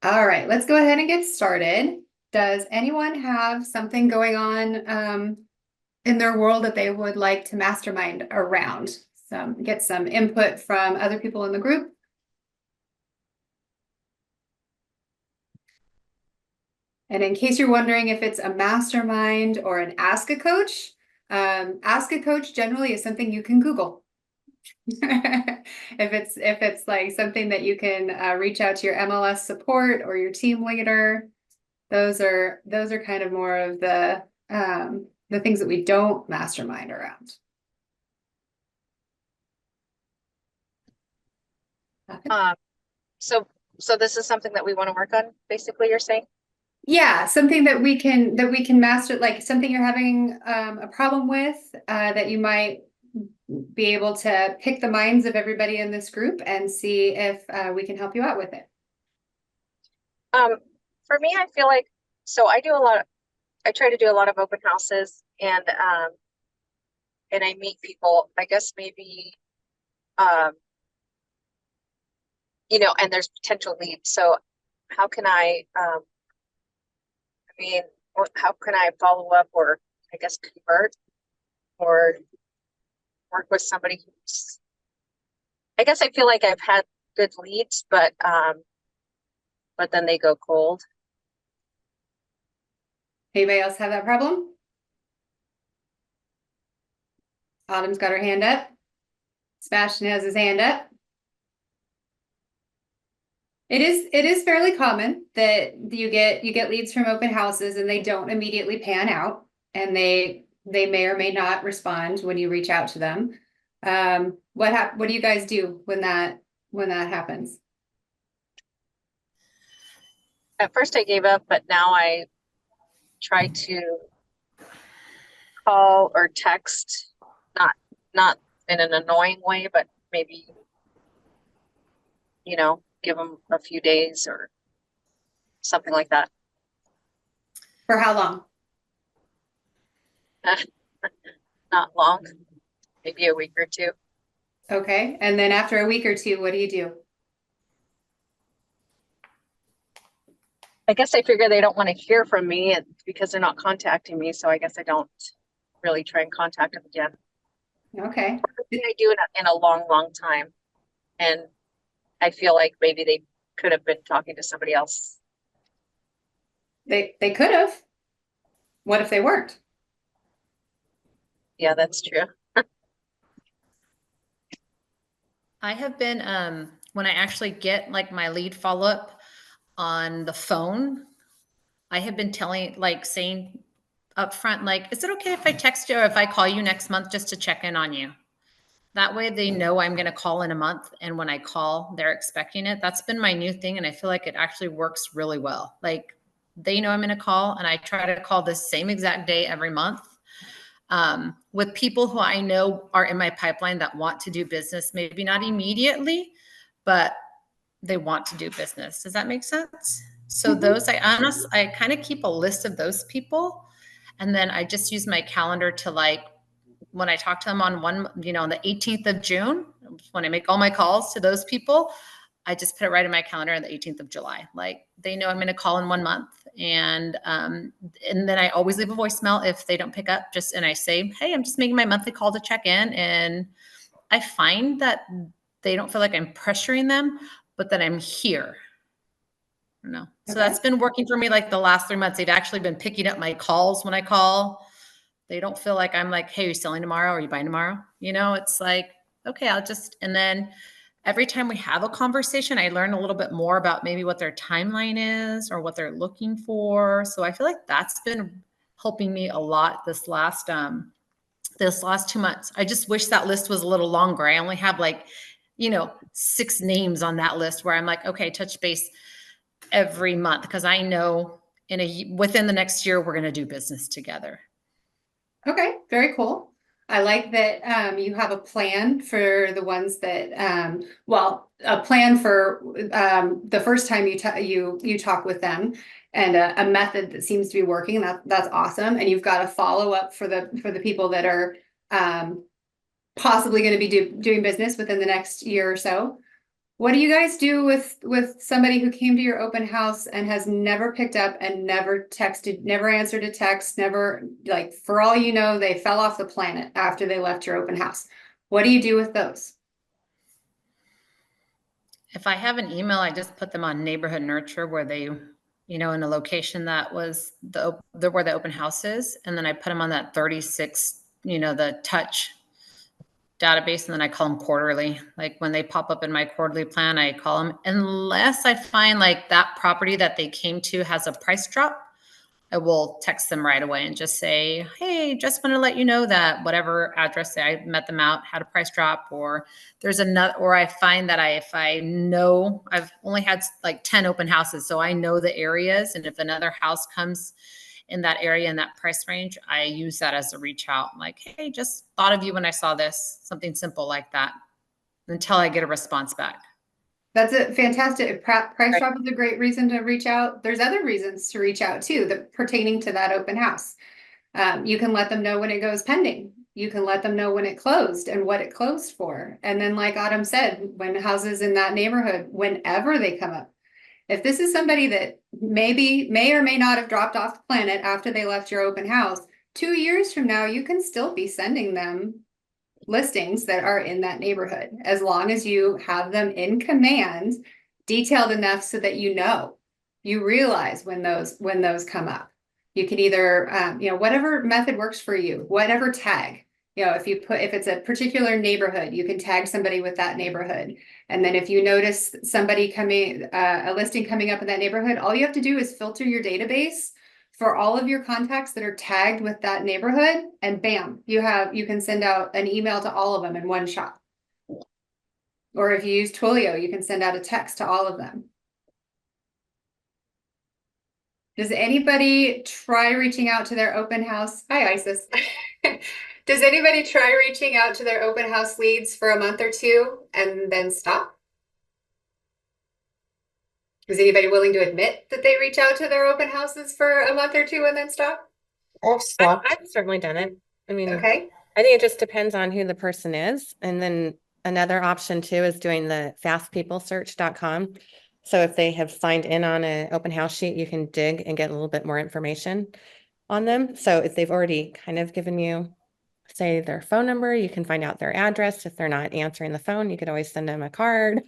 All right, let's go ahead and get started. Does anyone have something going on in their world that they would like to mastermind around? Get some input from other people in the group. And in case you're wondering if it's a mastermind or an ask a coach generally is something you can Google. If it's like something that you can reach out to your MLS support or your team leader. Those are kind of more of the things that we don't mastermind around. Um, so so this is something that we want to work on, basically, you're saying? Yeah, something that we can master, like something you're having a problem with, that you might be able to pick the minds of everybody in this group and see if we can help you out with it. Um, for me, I feel like I try to do a lot of open houses and I meet people, I guess maybe um, and there's potential leads. So how can I mean, or how can I follow up or I guess convert or work with somebody who's I guess I feel like I've had good leads, but then they go cold. Anybody else have that problem? Autumn's got her hand up. Sebastian has his hand up. It is fairly common that you get leads from open houses and they don't immediately pan out, and they may or may not respond when you reach out to them. What do you guys do when that happens? At first I gave up, but now I try to call or text, not not in an annoying way, but maybe, give them a few days or something like that. For how long? Not long, maybe a week or two. Okay, and then after a week or two, what do you do? I guess I figure they don't want to hear from me because they're not contacting me, so I guess I don't really try and contact them again. Okay, I do in a long, long time, and I feel like maybe they could have been talking to somebody else. they could have. What if they weren't? Yeah, that's true. I have been, when I actually get like my lead follow-up on the phone, I have been saying upfront, like, is it okay if I text you or if I call you next month just to check in on you? That way they know I'm going to call in a month. And when I call, they're expecting it. That's been my new thing. And I feel like it actually works really well. Like they know I'm going to call, and I try to call the same exact day every month. With people who I know are in my pipeline that want to do business, maybe not immediately, but they want to do business. Does that make sense? So those, I kind of keep a list of those people. And then I just use my calendar to when I talk to them on on the 18th of June, when I make all my calls to those people, I just put it right in my calendar on the 18th of July. Like they know I'm going to call in 1 month. And then I always leave a voicemail if they don't pick up, and I say, hey, I'm just making my monthly call to check in. And I find that they don't feel like I'm pressuring them, but that I'm here. No. So Okay. that's been working for me like the last 3 months. They've actually been picking up my calls when I call. They don't feel like I'm like, hey, are you selling tomorrow? Are you buying tomorrow? It's like, okay, and then every time we have a conversation, I learn a little bit more about maybe what their timeline is or what they're looking for. So I feel like that's been helping me a lot this last 2 months. I just wish that list was a little longer. I only have 6 names on that list where I'm like, okay, touch base every month because I know within the next year we're going to do business together. Okay, very cool. I like that you have a plan for the ones that, a plan for the first time you talk with them, and a method that seems to be working. That's awesome. And you've got a follow up for the people that are possibly going to be doing business within the next year or so. What do you guys do with somebody who came to your open house and has never picked up and never texted, never answered a text, never, like, for all you know, they fell off the planet after they left your open house? What do you do with those? If I have an email, I just put them on neighborhood nurture where they, in a location that was where the open house is. And then I put them on that 36, the touch database. And then I call them quarterly. Like when they pop up in my quarterly plan, I call them unless I find like that property that they came to has a price drop. I will text them right away and just say, hey, just want to let you know that whatever address I met them out had a price drop, or there's another, or I find that if I know, I've only had like 10 open houses, so I know the areas. And if another house comes in that area in that price range, I use that as a reach out. I'm like, hey, just thought of you when I saw this, something simple like that, until I get a response back. That's a fantastic price Right. drop is a great reason to reach out. There's other reasons to reach out too that pertaining to that open house. You can let them know when it goes pending. You can let them know when it closed and what it closed for. And then, like Autumn said, when houses in that neighborhood, whenever they come up, if this is somebody that may or may not have dropped off the planet after they left your open house, 2 years from now, you can still be sending them listings that are in that neighborhood, as long as you have them in command, detailed enough so that you realize when those come up. You can either, whatever method works for you, whatever tag, if it's a particular neighborhood, you can tag somebody with that neighborhood. And then if you notice somebody coming, a listing coming up in that neighborhood, all you have to do is filter your database for all of your contacts that are tagged with that neighborhood, and bam, you can send out an email to all of them in one shot. Or if you use Twilio, you can send out a text to all of them. Does anybody try reaching out to their open house? Hi, Isis. Does anybody try reaching out to their open house leads for a month or two and then stop? Is anybody willing to admit that they reach out to their open houses for a month or two and then stop? I've certainly done it. I mean, Okay. I think it just depends on who the person is. And then another option too is doing the fastpeoplesearch.com. So if they have signed in on an open house sheet, you can dig and get a little bit more information on them. So if they've already kind of given you, say, their phone number, you can find out their address. If they're not answering the phone, you could always send them a card.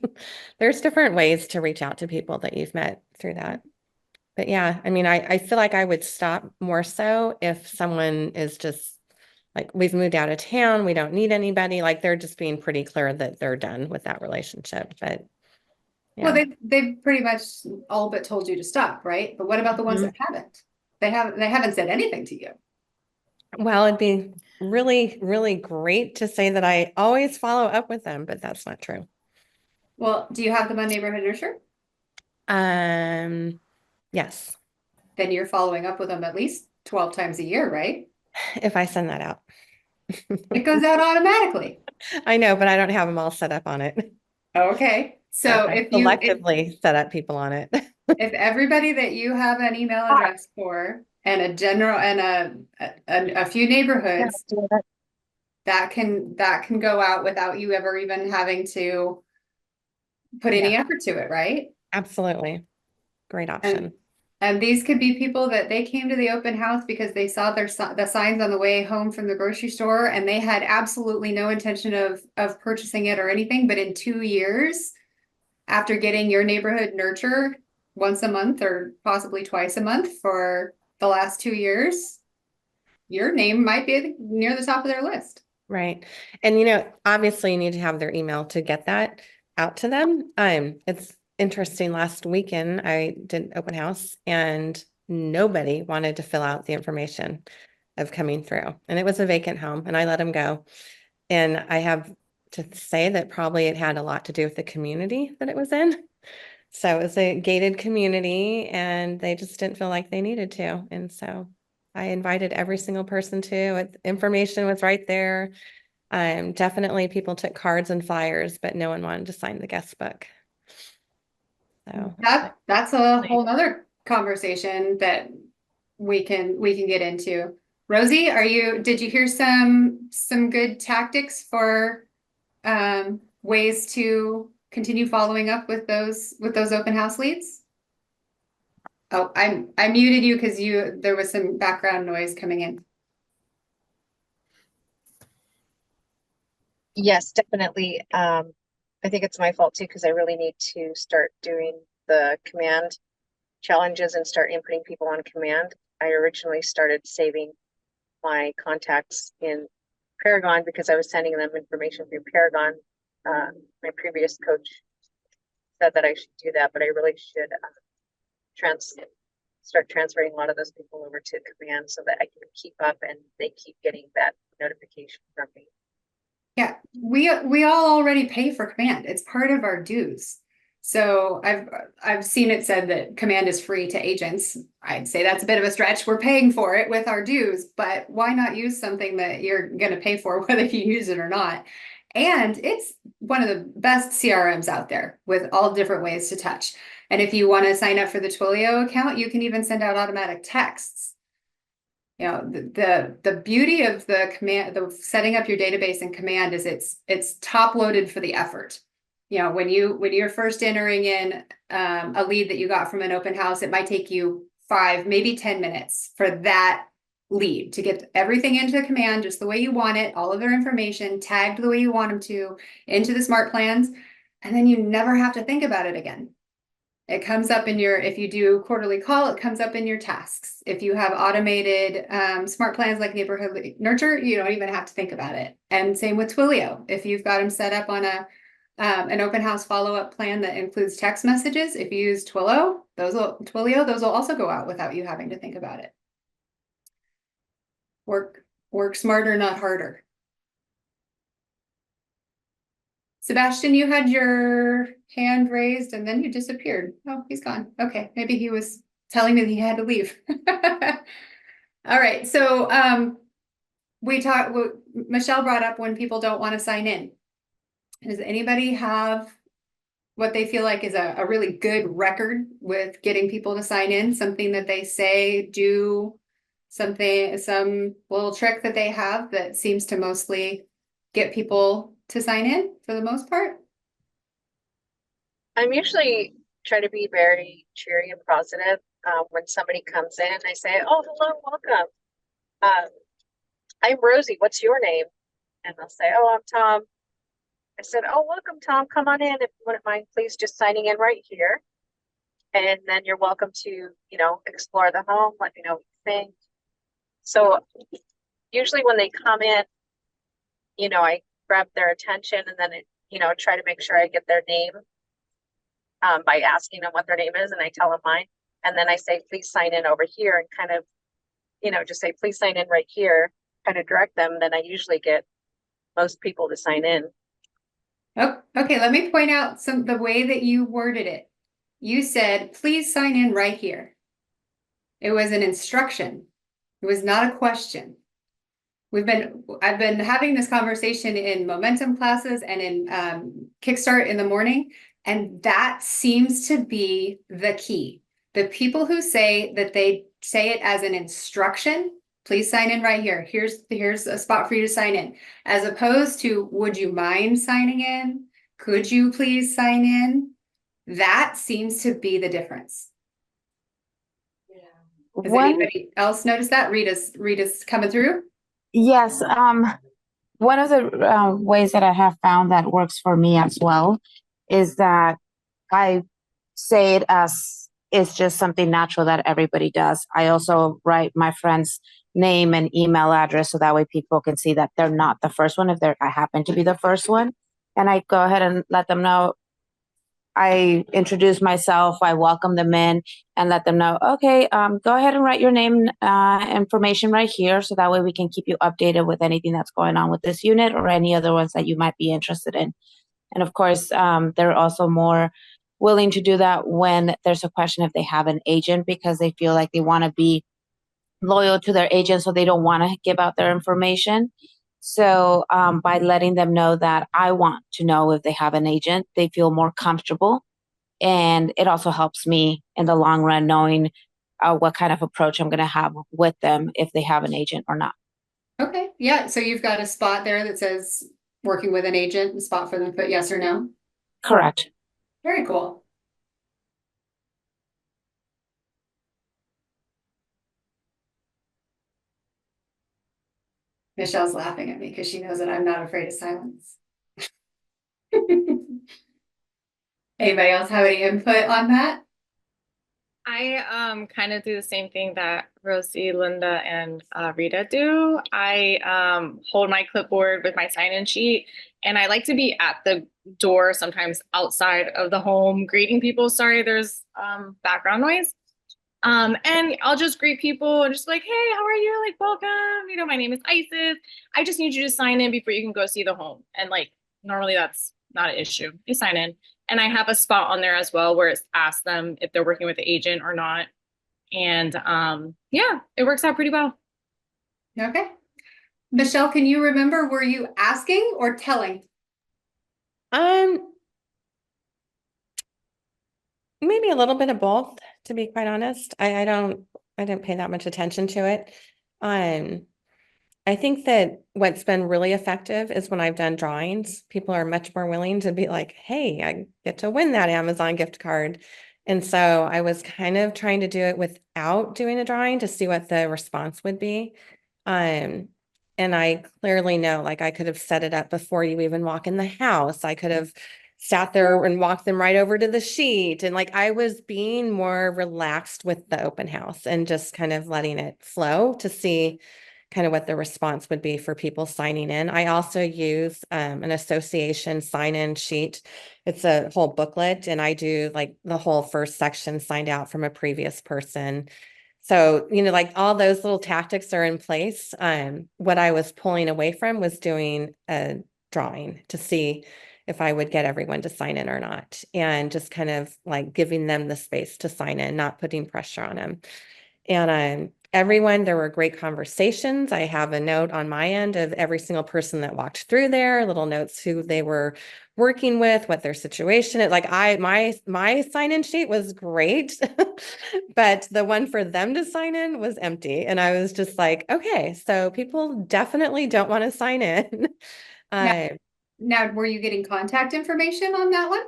There's different ways to reach out to people that you've met through that. But yeah, I mean, I feel like I would stop more so if someone is just like, we've moved out of town, we don't need anybody, like they're just being pretty clear that they're done with that relationship. But Well, yeah. they've pretty much all but told you to stop, right? But what about the ones that haven't? They haven't said anything to you. Well, it'd be really, really great to say that I always follow up with them, but that's not true. Well, do you have them on Neighborhood Nurture? Yes, Then you're following up with them at least 12 times a year, right? if I send that out. It goes out automatically. I know, but I don't have them all set up on it. Okay. So I selectively set up people on it. if everybody that you have an email address for and a general and a few neighborhoods, that can go out without you ever even having to put any Yeah. effort to it, right? Absolutely. Great option. And these could be people that they came to the open house because they saw the signs on the way home from the grocery store, and they had absolutely no intention of purchasing it or anything. But in 2 years, after getting your neighborhood nurture once a month or possibly twice a month for the last 2 years, your name might be near the top of their list. Right. And obviously you need to have their email to get that out to them. It's interesting. Last weekend I did an open house and nobody wanted to fill out the information of coming through. And it was a vacant home and I let them go. And I have to say that probably it had a lot to do with the community that it was in. So it was a gated community and they just didn't feel like they needed to. And so I invited every single person to. Information was right there. Definitely people took cards and flyers, but no one wanted to sign the guest book. So That's a whole nother conversation that we can get into. Rosie, did you hear some good tactics for ways to continue following up with those open house leads? Oh, I muted you because there was some background noise coming in. Yes, definitely. I think it's my fault too, because I really need to start doing the command challenges and start inputting people on command. I originally started saving my contacts in Paragon because I was sending them information through Paragon. My previous coach said that I should do that, but I really should start transferring a lot of those people over to command so that I can keep up and they keep getting that notification from me. Yeah, we all already pay for command. It's part of our dues. So I've seen it said that command is free to agents. I'd say that's a bit of a stretch. We're paying for it with our dues, but why not use something that you're going to pay for whether you use it or not? And it's one of the best CRMs out there with all different ways to touch. And if you want to sign up for the Twilio account, you can even send out automatic texts. You know, the beauty of the command, the setting up your database in command is it's top loaded for the effort. You know, when you're first entering in a lead that you got from an open house, it might take you 5, maybe 10 minutes for that lead to get everything into command just the way you want it, all of their information tagged the way you want them to into the smart plans, and then you never have to think about it again. It comes up in your, if you do quarterly call, it comes up in your tasks. If you have automated smart plans like Neighborhood Nurture, you don't even have to think about it. And same with Twilio. If you've got them set up on an open house follow-up plan that includes text messages, if you use Twilio, those will also go out without you having to think about it. Work smarter, not harder. Sebastian, you had your hand raised and then you disappeared. Oh, he's gone. Okay, maybe he was telling me that he had to leave. All right, so Michelle brought up when people don't want to sign in. Does anybody have what they feel like is a really good record with getting people to sign in? Something that they say, do, something, some little trick that they have that seems to mostly get people to sign in for the most part? I'm usually try to be very cheery and positive. When somebody comes in, I say, "Oh, hello, welcome. I'm Rosie. What's your name?" And they'll say, "Oh, I'm Tom." I said, "Oh, welcome, Tom. Come on in. If you wouldn't mind, please just signing in right here. And then you're welcome to, you know, explore the home. Let me know what you think." So usually when they come in, you know, I grab their attention and then, try to make sure I get their name by asking them what their name is, and I tell them mine. And then I say, "Please sign in over here," and kind of, just say, "Please sign in right here," kind of direct them. Then I usually get most people to sign in. Oh, okay, let me point out the way that you worded it. You said, "Please sign in right here." It was an instruction. It was not a question. I've been having this conversation in momentum classes and in Kickstart in the morning, and that seems to be the key. The people who say that they say it as an instruction, "Please sign in right here. Here's a spot for you to sign in," as opposed to, "Would you mind signing in? Could you please sign in?" That seems to be the difference. Has anybody else noticed that? Rita's coming through? Yes, one of the ways that I have found that works for me as well is that I say it as it's just something natural that everybody does. I also write my friend's name and email address so that way people can see that they're not the first one if I happen to be the first one. And I go ahead and let them know. I introduce myself, I welcome them in and let them know, okay, go ahead and write your name information right here. So that way we can keep you updated with anything that's going on with this unit or any other ones that you might be interested in. And of course, they're also more willing to do that when there's a question if they have an agent because they feel like they want to be loyal to their agent. So they don't want to give out their information. So by letting them know that I want to know if they have an agent, they feel more comfortable. And it also helps me in the long run knowing what kind of approach I'm going to have with them if they have an agent or not. Okay, yeah, so you've got a spot there that says working with an agent, a spot for them to put yes or no? Correct. Very cool. Michelle's laughing at me because she knows that I'm not afraid of silence. Anybody else have any input on that? I kind of do the same thing that Rosie, Linda, and Rita do. I hold my clipboard with my sign-in sheet, and I like to be at the door, sometimes outside of the home, greeting people. Sorry, there's background noise. And I'll just greet people and just like, hey, how are you? Like, welcome. You know, my name is Isis. I just need you to sign in before you can go see the home. And like, normally that's not an issue. You sign in. And I have a spot on there as well where it asks them if they're working with the agent or not. And yeah, it works out pretty well. Okay. Michelle, can you remember, were you asking or telling? Maybe a little bit of both, to be quite honest. I didn't pay that much attention to it. I think that what's been really effective is when I've done drawings, people are much more willing to be like, hey, I get to win that Amazon gift card. And so I was kind of trying to do it without doing a drawing to see what the response would be. And I clearly know, like, I could have set it up before you even walk in the house. I could have sat there and walked them right over to the sheet. And like, I was being more relaxed with the open house and just kind of letting it flow to see kind of what the response would be for people signing in. I also use an association sign-in sheet. It's a whole booklet, and I do like the whole first section signed out from a previous person. So, you know, like all those little tactics are in place. What I was pulling away from was doing a drawing to see if I would get everyone to sign in or not, and just kind of like giving them the space to sign in, not putting pressure on them. And everyone, there were great conversations. I have a note on my end of every single person that walked through there, little notes who they were working with, what their situation is. Like my sign-in sheet was great, but the one for them to sign in was empty. And I was just like, okay, so people definitely don't want to sign in. Now, now, were you getting contact information on that one?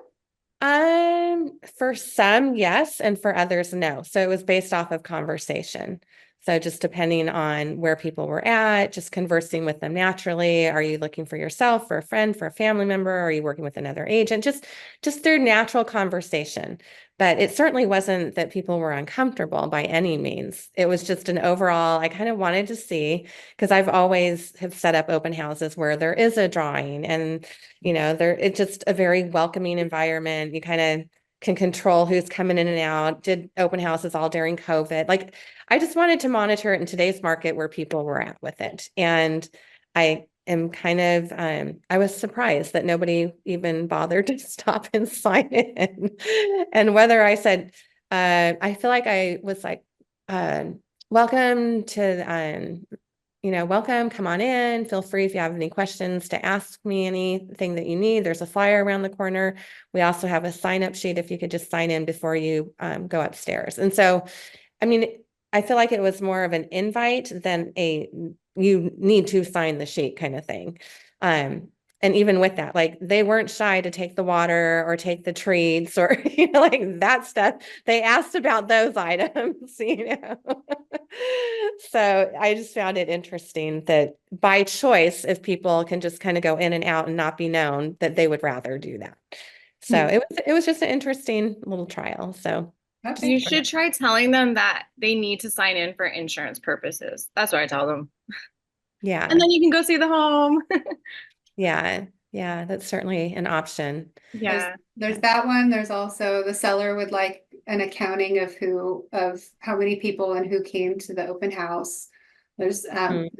For some, yes, and for others, no. So it was based off of conversation. So just depending on where people were at, just conversing with them naturally. Are you looking for yourself, for a friend, for a family member? Are you working with another agent? Just through natural conversation. But it certainly wasn't that people were uncomfortable by any means. It was just an overall, I kind of wanted to see, because I've always have set up open houses where there is a drawing and, you know, it's just a very welcoming environment. You kind of can control who's coming in and out. Did open houses all during COVID. Like, I just wanted to monitor it in today's market where people were at with it. And I am kind of, I was surprised that nobody even bothered to stop and sign in. And whether I said, I feel like I was like, welcome to, you know, welcome, come on in. Feel free if you have any questions to ask me anything that you need. There's a flyer around the corner. We also have a sign up sheet if you could just sign in before you go upstairs. And so, I mean, I feel like it was more of an invite than a you need to sign the sheet kind of thing. And even with that, like they weren't shy to take the water or take the treats or you know, like that stuff. They asked about those items, you know. So I just found it interesting that by choice, if people can just kind of go in and out and not be known, that they would rather do that. So it was just an interesting little trial. So Okay. You should try telling them that they need to sign in for insurance purposes. That's what I tell them. yeah. And then you can go see the home. Yeah, yeah, that's certainly an option. Yeah. There's that one. There's also the seller would like an accounting of of how many people and who came to the open house. There's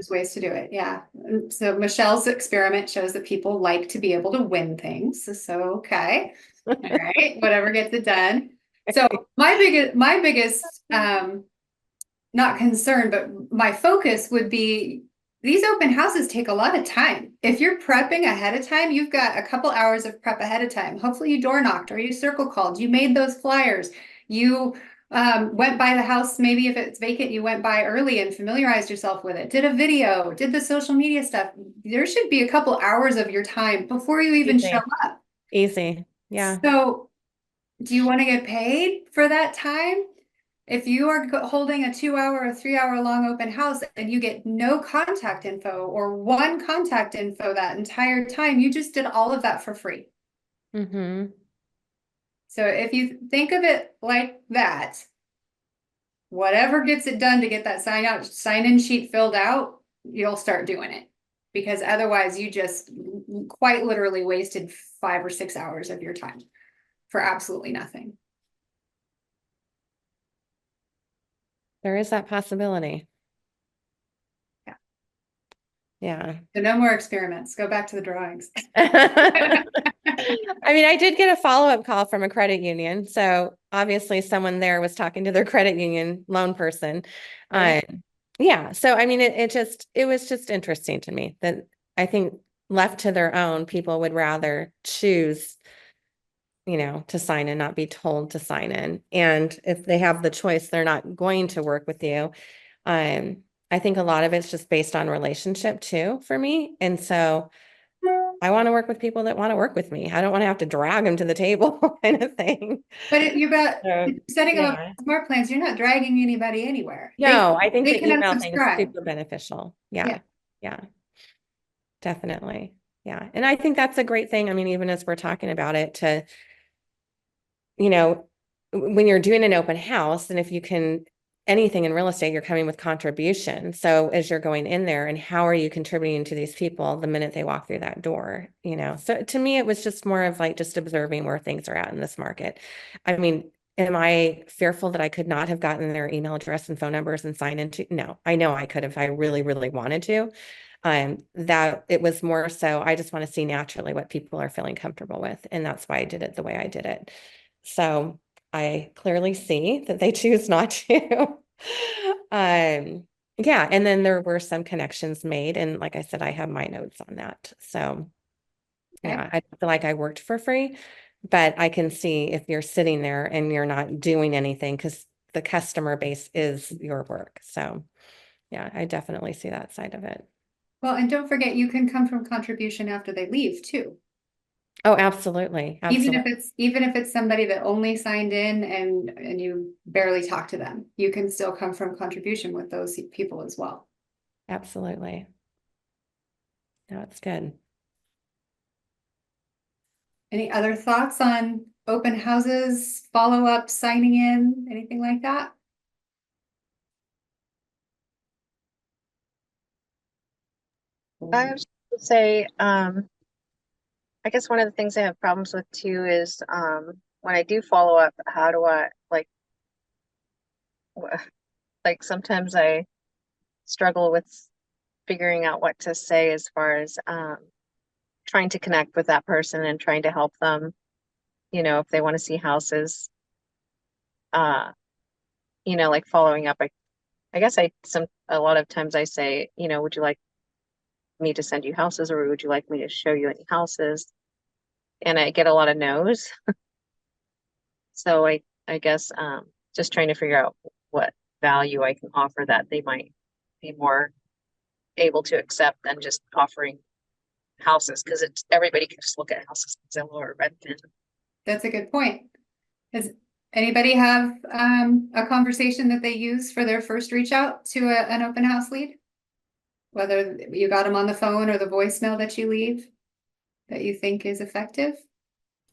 ways to do it. Yeah. So Michelle's experiment shows that people like to be able to win things. So, okay. All right. Whatever gets it done. So my biggest, not concern, but my focus would be these open houses take a lot of time. If you're prepping ahead of time, you've got a couple hours of prep ahead of time. Hopefully you door knocked or you circle called, you made those flyers, you went by the house. Maybe if it's vacant, you went by early and familiarized yourself with it, did a video, did the social media stuff. There should be a couple hours of your time before you even show up. Easy. Yeah. So do you want to get paid for that time? If you are holding a 2 hour or 3 hour long open house and you get no contact info or one contact info that entire time, you just did all of that for free. Mm-hmm. So if you think of it like that, whatever gets it done to get that sign-in sheet filled out, you'll start doing it. Because otherwise you just quite literally wasted 5 or 6 hours of your time for absolutely nothing. There is that possibility. Yeah. Yeah. So no more experiments. Go back to the drawings. I mean, I did get a follow-up call from a credit union. So obviously someone there was talking to their credit union loan person. Right. Yeah. So, I mean, it was just interesting to me that I think left to their own, people would rather choose, to sign in, not be told to sign in. And if they have the choice, they're not going to work with you. I think a lot of it's just based on relationship too, for me. And so I want to work with people that want to work with me. I don't want to have to drag them to the table kind of thing. But you're about So, setting up yeah. smart plans, you're not dragging anybody anywhere. No, I think They the can email thing is unsubscribe. super beneficial. Yeah. Yeah. Yeah. Definitely. Yeah. And I think that's a great thing. I mean, even as we're talking about it, to, you know, when you're doing an open house, and if you can, anything in real estate, you're coming with contribution. So as you're going in there, and how are you contributing to these people the minute they walk through that door, So to me, it was just more of like just observing where things are at in this market. I mean, am I fearful that I could not have gotten their email address and phone numbers and sign into? No, I know I could if I really, really wanted to. That it was more so I just want to see naturally what people are feeling comfortable with. And that's why I did it the way I did it. So I clearly see that they choose not to. Yeah, and then there were some connections made, and like I said, I have my notes on that. So Okay. yeah, I feel like I worked for free, but I can see if you're sitting there and you're not doing anything because the customer base is your work. So yeah, I definitely see that side of it. Well, and don't forget, you can come from contribution after they leave too. Oh, absolutely. Absolutely. Even if it's somebody that only signed in and you barely talk to them, you can still come from contribution with those people as well. Absolutely. No, it's good. Any other thoughts on open houses, follow-up, signing in, anything like that? I was gonna say, I guess one of the things I have problems with too is, when I do follow up, how do I like sometimes I struggle with figuring out what to say as far as, trying to connect with that person and trying to help them, if they want to see houses, uh, like following up. I guess a lot of times I say, would you like me to send you houses or would you like me to show you any houses? And I get a lot of no's. So I guess, just trying to figure out what value I can offer that they might be more able to accept than just offering houses, because it's everybody can just look at houses on Zillow or Redfin. That's a good point. Does anybody have a conversation that they use for their first reach out to an open house lead? Whether you got them on the phone or the voicemail that you leave that you think is effective?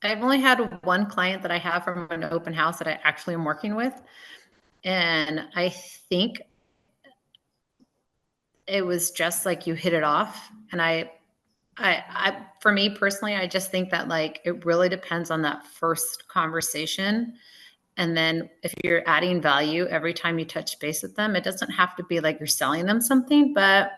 I've only had one client that I have from an open house that I actually am working with. And I think it was just like you hit it off. And for me personally, I just think that like it really depends on that first conversation. And then if you're adding value every time you touch base with them, it doesn't have to be like you're selling them something, but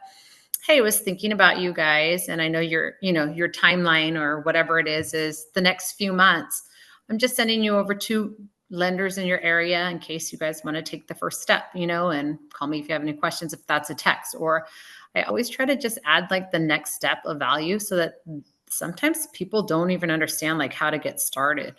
hey, I was thinking about you guys, and I know your timeline or whatever it is the next few months. I'm just sending you over to lenders in your area in case you guys want to take the first step, and call me if you have any questions, if that's a text. Or I always try to just add like the next step of value so that sometimes people don't even understand like how to get started.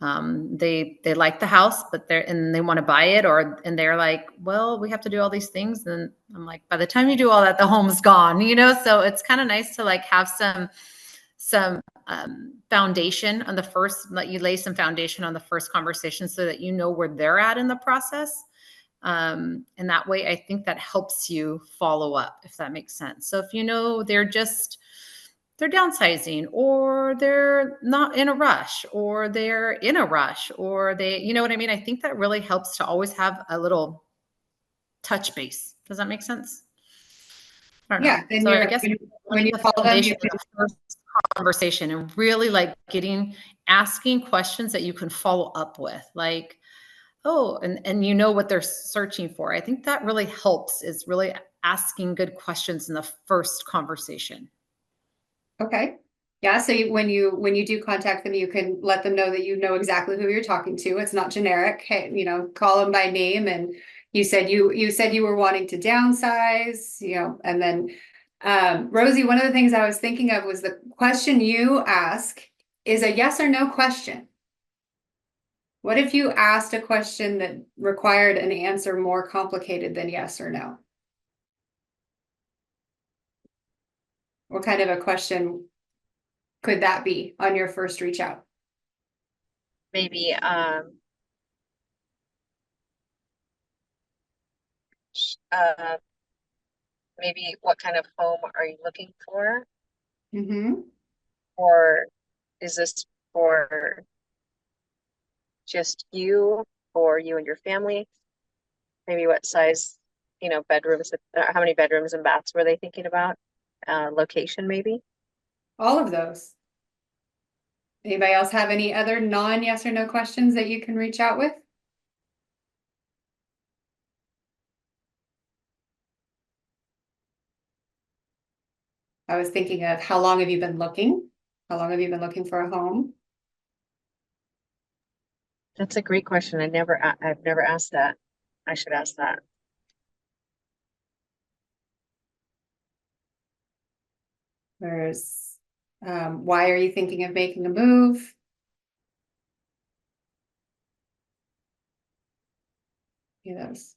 They like the house, but they want to buy it, and they're like, well, we have to do all these things. And I'm like, by the time you do all that, the home's gone, So it's kind of nice to like have some foundation on the first, let you lay some foundation on the first conversation so that you know where they're at in the process. And that way, I think that helps you follow up, if that makes sense. So if you know they're downsizing, or they're not in a rush, or they're in a rush, or they, you know what I mean? I think that really helps to always have a little touch base. Does that make sense? I don't know. Yeah, then So I you're, guess when you the call them, you foundation of the first conversation, and really like asking questions that you can follow up with, like, oh, and you know what they're searching for. I think that really helps, is really asking good questions in the first conversation. okay. Yeah, so when you do contact them, you can let them know that you know exactly who you're talking to. It's not generic. Hey, call them by name, and you said you were wanting to downsize, and then Rosie, one of the things I was thinking of was the question you ask is a yes or no question. What if you asked a question that required an answer more complicated than yes or no? What kind of a question could that be on your first reach out? Maybe, uh, maybe what kind of home are you looking for? Mm-hmm. Or is this for just you, or you and your family? Maybe what size, bedrooms, how many bedrooms and baths were they thinking about? Location maybe? All of those. Anybody else have any other non-yes or no questions that you can reach out with? I was thinking of how long have you been looking? How long have you been looking for a home? That's a great question. I've never asked that. I should ask that. There's why are you thinking of making a move? Those.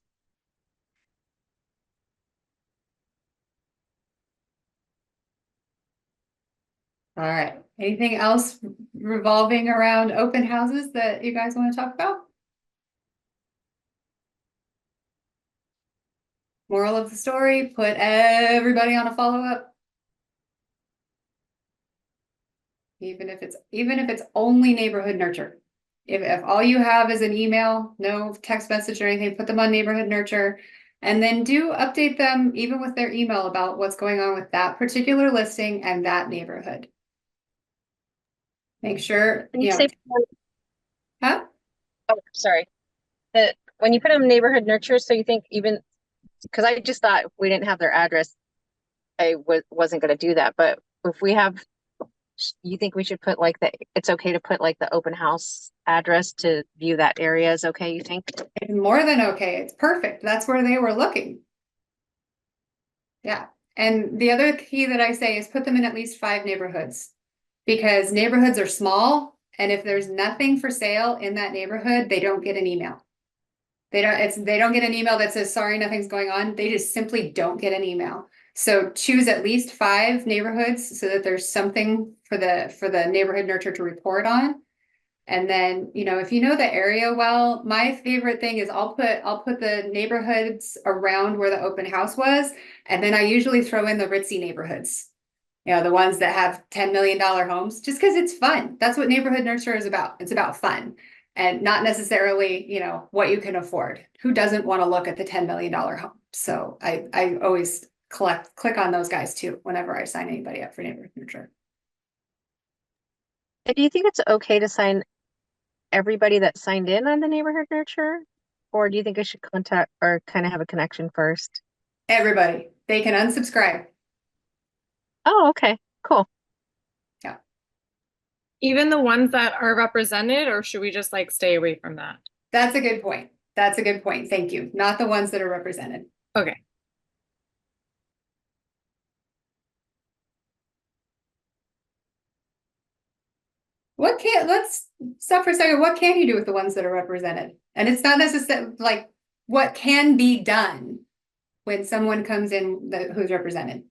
All right. Anything else revolving around open houses that you guys want to talk about? Moral of the story, put everybody on a follow-up. Even if it's only neighborhood nurture. If all you have is an email, no text message or anything, put them on neighborhood nurture. And then do update them even with their email about what's going on with that particular listing and that neighborhood. Make sure, Can you say, huh? oh, sorry. That when you put them neighborhood nurture, so you think even, because I just thought if we didn't have their address, I wasn't going to do that. But if we have, you think we should put it's okay to put like the open house address to view that area is okay, you think? It's more than okay. It's perfect. That's where they were looking. Yeah. And the other key that I say is put them in at least 5 neighborhoods, because neighborhoods are small. And if there's nothing for sale in that neighborhood, they don't get an email. They don't get an email that says, sorry, nothing's going on. They just simply don't get an email. So choose at least 5 neighborhoods so that there's something for the neighborhood nurture to report on. And then, if you know the area well, my favorite thing is I'll put the neighborhoods around where the open house was. And then I usually throw in the ritzy neighborhoods, the ones that have $10 million homes, just because it's fun. That's what neighborhood nurture is about. It's about fun and not necessarily, what you can afford. Who doesn't want to look at the $10 million home? So I always click on those guys too, whenever I sign anybody up for neighborhood nurture. Do you think it's okay to sign everybody that signed in on the neighborhood nurture? Or do you think I should contact or kind of have a connection first? Everybody, they can unsubscribe. Oh, okay, cool. Yeah. Even the ones that are represented, or should we just like stay away from that? That's a good point. That's a good point. Thank you. Not the ones that are represented. Okay. Let's stop for a second. What can you do with the ones that are represented? And it's not necessarily like what can be done when someone comes in who's represented.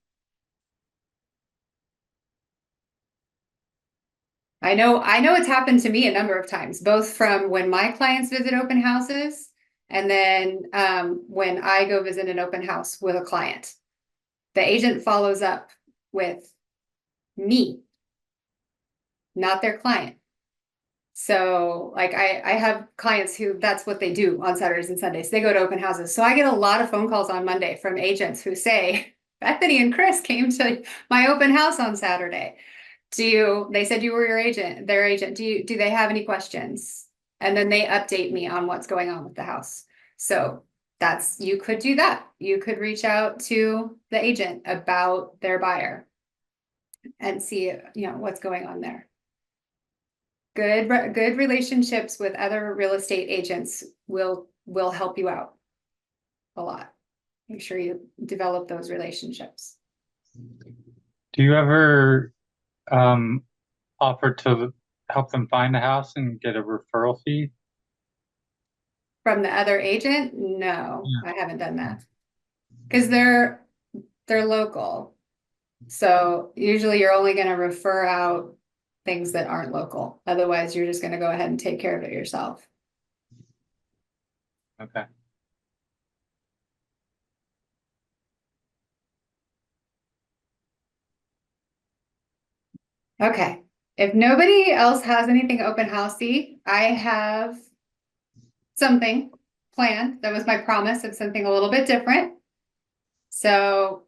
I know it's happened to me a number of times, both from when my clients visit open houses and then when I go visit an open house with a client. The agent follows up with me, not their client. So like I have clients who that's what they do on Saturdays and Sundays. They go to open houses. So I get a lot of phone calls on Monday from agents who say, Bethany and Chris came to my open house on Saturday. They said you were their agent. Do they have any questions? And then they update me on what's going on with the house. So you could do that. You could reach out to the agent about their buyer and see, what's going on there. Good relationships with other real estate agents will help you out a lot. Make sure you develop those relationships. Do you ever offer to help them find a house and get a referral fee? From the other agent? No, Yeah. I haven't done that. Because they're local. So usually you're only going to refer out things that aren't local. Otherwise, you're just going to go ahead and take care of it yourself. Okay. Okay. If nobody else has anything open housey, I have something planned. That was my promise of something a little bit different. So,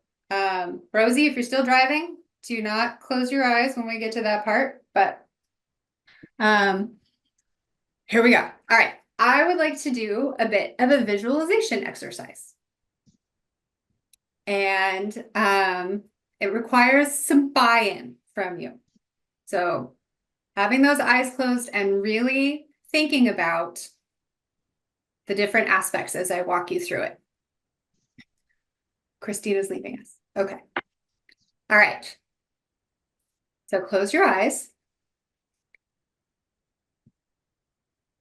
Rosie, if you're still driving, do not close your eyes when we get to that part, but here we go. All right. I would like to do a bit of a visualization exercise. And it requires some buy-in from you. So having those eyes closed and really thinking about the different aspects as I walk you through it. Christina's leaving us. Okay. All right. So close your eyes.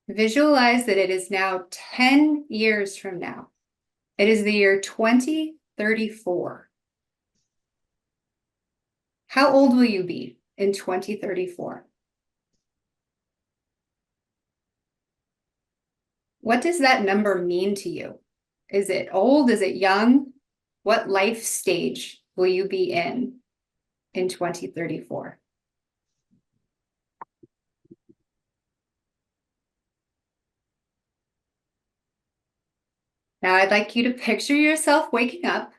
Visualize that it is now 10 years from now. It is the year 2034. How old will you be in 2034? What does that number mean to you? Is it old? Is it young? What life stage will you be in 2034? Now I'd like you to picture yourself waking up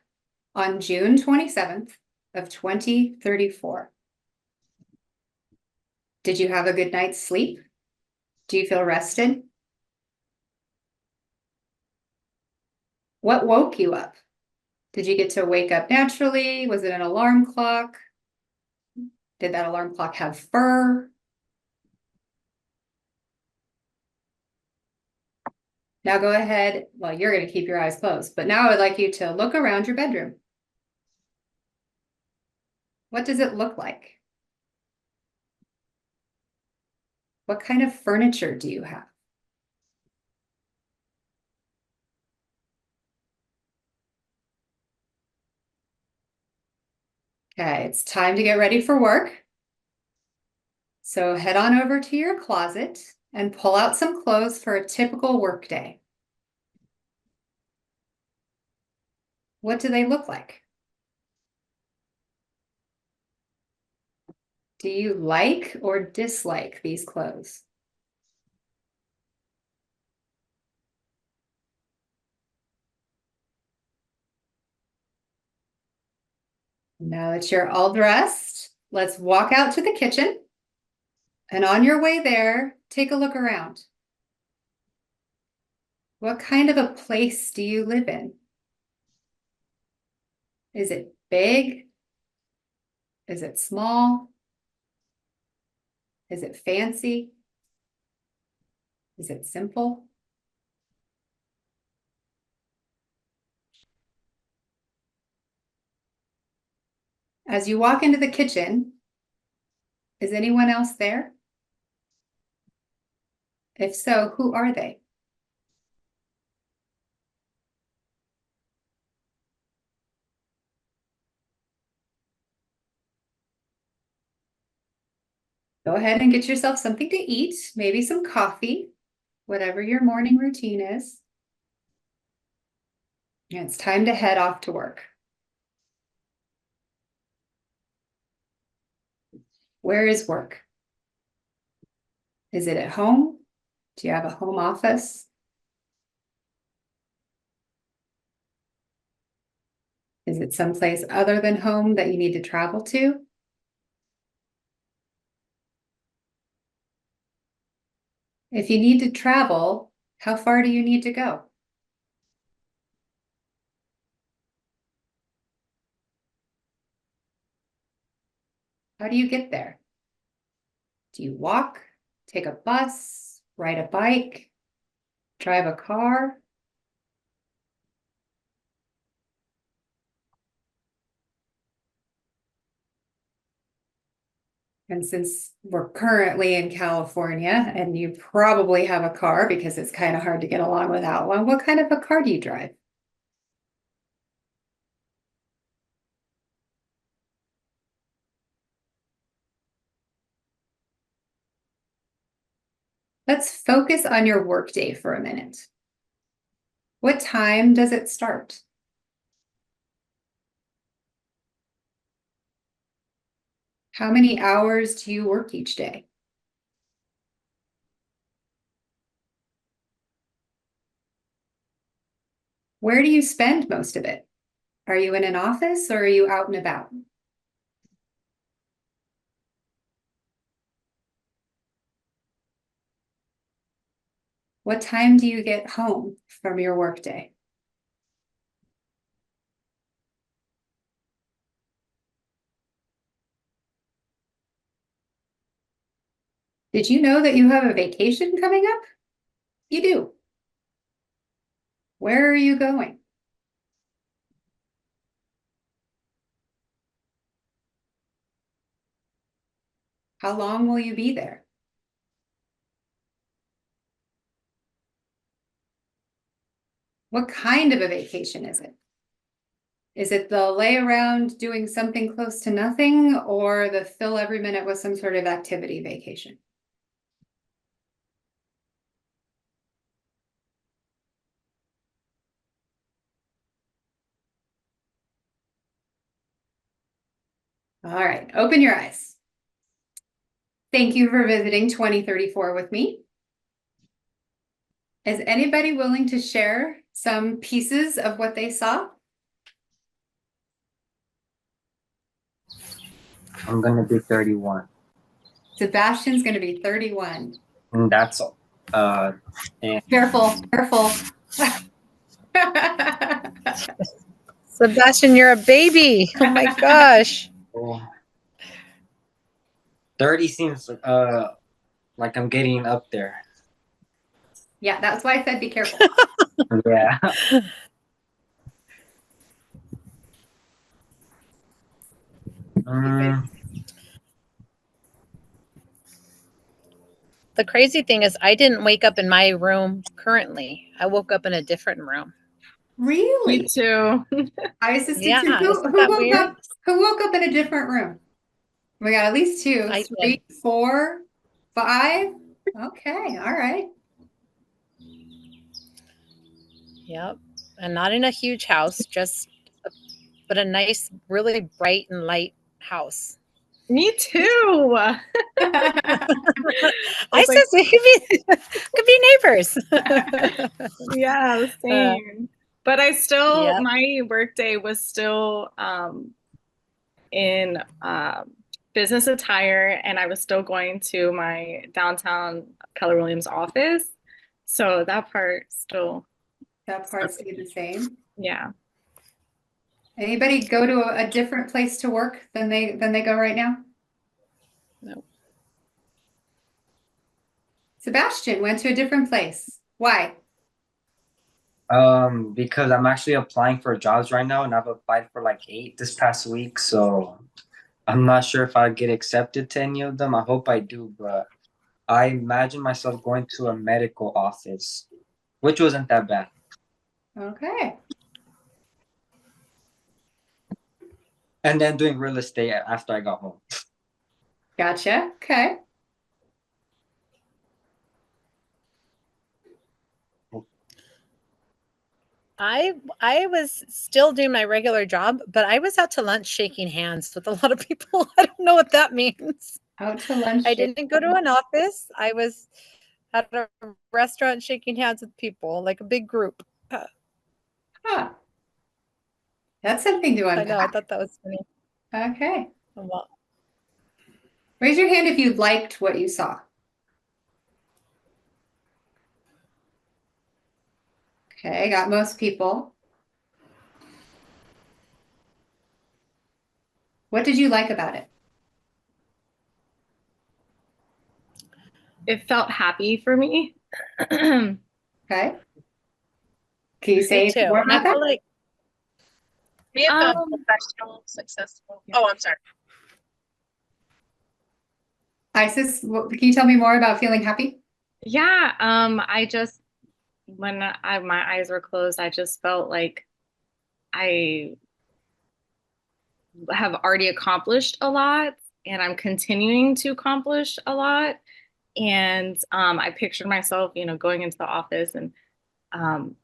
on June 27th of 2034. Did you have a good night's sleep? Do you feel rested? What woke you up? Did you get to wake up naturally? Was it an alarm clock? Did that alarm clock have fur? Now go ahead. Well, you're going to keep your eyes closed, but now I would like you to look around your bedroom. What does it look like? What kind of furniture do you have? Okay, it's time to get ready for work. So head on over to your closet and pull out some clothes for a typical work day. What do they look like? Do you like or dislike these clothes? Now that you're all dressed, let's walk out to the kitchen. And on your way there, take a look around. What kind of a place do you live in? Is it big? Is it small? Is it fancy? Is it simple? As you walk into the kitchen, is anyone else there? If so, who are they? Go ahead and get yourself something to eat, maybe some coffee, whatever your morning routine is. And it's time to head off to work. Where is work? Is it at home? Do you have a home office? Is it someplace other than home that you need to travel to? If you need to travel, how far do you need to go? How do you get there? Do you walk, take a bus, ride a bike, drive a car? And since we're currently in California and you probably have a car because it's kind of hard to get along without one, what kind of a car do you drive? Let's focus on your workday for a minute. What time does it start? How many hours do you work each day? Where do you spend most of it? Are you in an office or are you out and about? What time do you get home from your workday? Did you know that you have a vacation coming up? You do. Where are you going? How long will you be there? What kind of a vacation is it? Is it the lay around doing something close to nothing or the fill every minute with some sort of activity vacation? All right, open your eyes. Thank you for visiting 2034 with me. Is anybody willing to share some pieces of what they saw? I'm gonna be 31. Sebastian's going to be 31. And that's all. And Careful, careful. Sebastian, you're a baby. Oh my gosh. 30 seems like I'm getting up there. Yeah, that's why I said be careful. Yeah. Mm, The crazy thing is, I didn't wake up in my room currently. I woke up in a different room. Me Really? too. I assisted Yeah, too. Who isn't that woke weird? up? Who woke up in a different room? We got at least two, I three, did. 4, 5. Okay, all right. Yep. And not in a huge house, but a nice, really bright and light house. Me too. I was said like, could be neighbors. yeah, the same. But I still, Yep. my workday was still in business attire, and I was still going to my downtown Keller Williams office. So that part still, That part stayed the same. yeah. Anybody go to a different place to work than they go right now? No. Sebastian went to a different place. Why? because I'm actually applying for jobs right now, and I've applied for like 8 this past week, so I'm not sure if I get accepted to any of them. I hope I do, but I imagine myself going to a medical office, which wasn't that bad. Okay. And then doing real estate after I got home. Gotcha. Okay. I was still doing my regular job, but I was out to lunch shaking hands with a lot of people. I don't know what that means. Out to lunch. I didn't go to an office. I was at a restaurant shaking hands with people, like a big group. Huh. That's something to I know. I unpack. thought that was funny. Okay. Well, Raise your hand if you liked what you saw. Okay, got most people. What did you like about it? It felt happy for me. Okay. Can you me say too. more And I about that? feel like Me it felt Um, professional, successful. Oh, I'm sorry. Isis, can you tell me more about feeling happy? yeah, I just when my eyes were closed, I just felt like I have already accomplished a lot and I'm continuing to accomplish a lot. And I pictured myself, going into the office and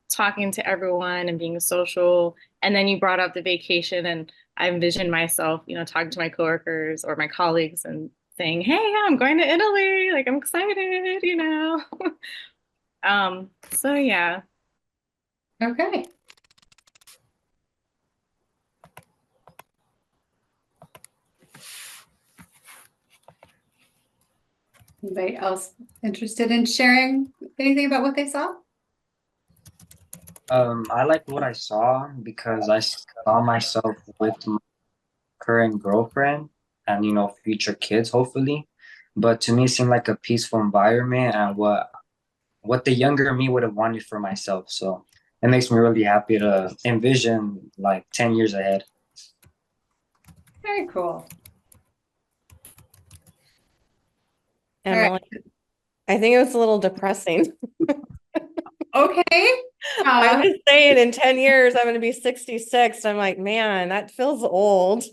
talking to everyone and being social. And then you brought up the vacation, and I envisioned myself, talking to my coworkers or my colleagues and saying, "Hey, I'm going to Italy. Like, I'm excited." So yeah. Okay. Anybody else interested in sharing anything about what they saw? I like what I saw because I saw myself with my current girlfriend and future kids, hopefully. But to me, it seemed like a peaceful environment and what the younger me would have wanted for myself. So it makes me really happy to envision like 10 years ahead. Very cool. All right. Emily, I think it was a little depressing. Okay. I was saying in 10 years, I'm going to be 66. I'm like, man, that feels old.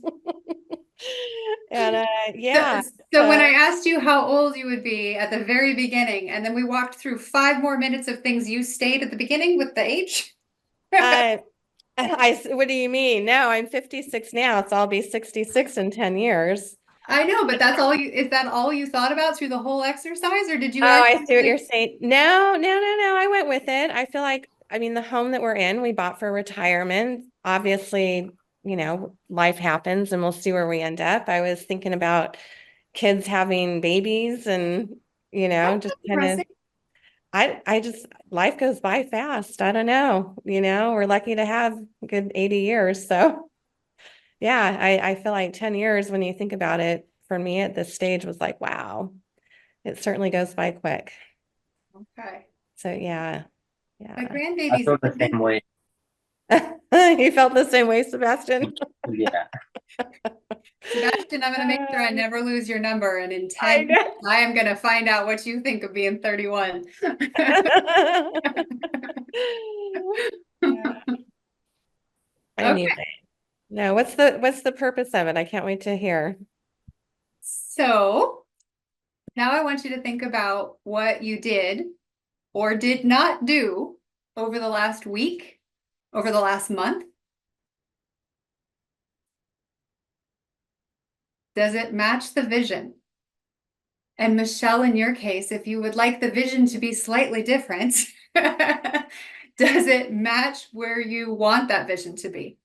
And yeah. So when I asked you how old you would be at the very beginning, and then we walked through 5 more minutes of things you stayed at the beginning with the age. What do you mean? No, I'm 56 now, so I'll be 66 in 10 years. I know, but is that all you thought about through the whole exercise, or did you Oh, I actually see what you're saying. No, no, no, no. I went with it. I feel like, I mean, the home that we're in, we bought for retirement. Obviously, life happens and we'll see where we end up. I was thinking about kids having babies and, just kind of, depressing? I just, life goes by fast. I don't know, we're lucky to have a good 80 years. So yeah, I feel like 10 years when you think about it, for me at this stage was like, wow, it certainly goes by quick. Okay. So yeah, My yeah. I grandbaby's feel the same way. You felt the same way, Sebastian? Yeah. Sebastian, I'm gonna make sure I never lose your number, and in I 10 years, I am gonna find out what you think of being 31. know. Yeah, I Okay, knew that. No, what's the purpose of it? I can't wait to hear. so now I want you to think about what you did or did not do over the last week, over the last month. Does it match the vision? And Michelle, in your case, if you would like the vision to be slightly different, does it match where you want that vision to be?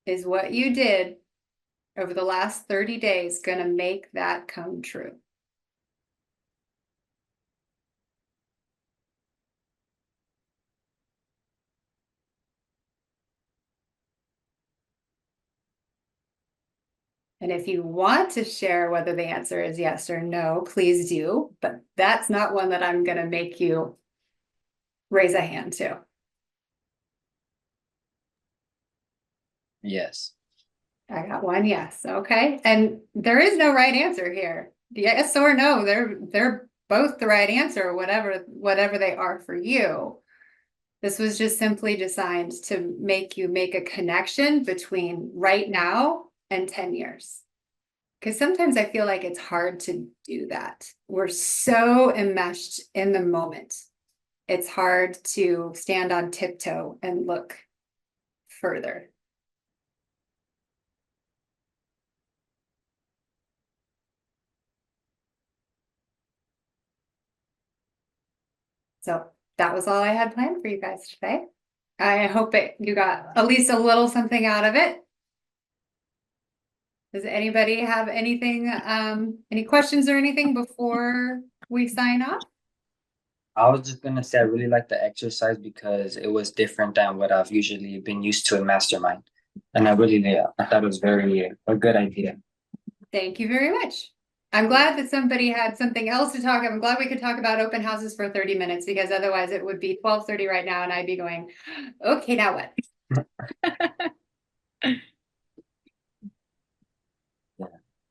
Is what you did over the last 30 days going to make that come true? And if you want to share whether the answer is yes or no, please do. But that's not one that I'm going to make you raise a hand to. Yes. I got one yes. Okay. And there is no right answer here. Yes or no. They're both the right answer, whatever they are for you. This was just simply designed to make you make a connection between right now and 10 years. Because sometimes I feel like it's hard to do that. We're so enmeshed in the moment. It's hard to stand on tiptoe and look further. So that was all I had planned for you guys today. I hope that you got at least a little something out of it. Does anybody have anything, any questions or anything before we sign off? I was just gonna say I really like the exercise because it was different than what I've usually been used to in Mastermind. And I thought it was very a good idea. Thank you very much. I'm glad that somebody had something else to talk about. I'm glad we could talk about open houses for 30 minutes because otherwise it would be 12:30 right now and I'd be going, okay, now what?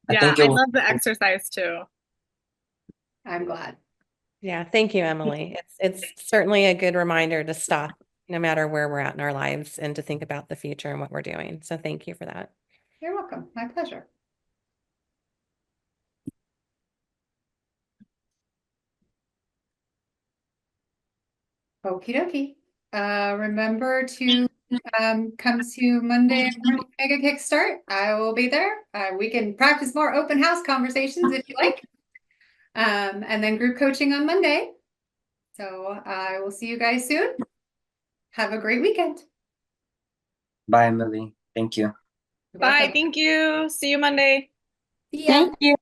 I Yeah, think I it was love the exercise too. I'm glad. Yeah, thank you, Emily. It's certainly a good reminder to stop no matter where we're at in our lives and to think about the future and what we're doing. So thank you for that. You're welcome. My pleasure. Okie dokie. Remember to come to Monday morning mega kickstart. I will be there. We can practice more open house conversations if you like. And then group coaching on Monday. So I will see you guys soon. Have a great weekend. Bye, Emily. Thank you. You're Bye. welcome. Thank you. See you Monday. See ya. Thank you.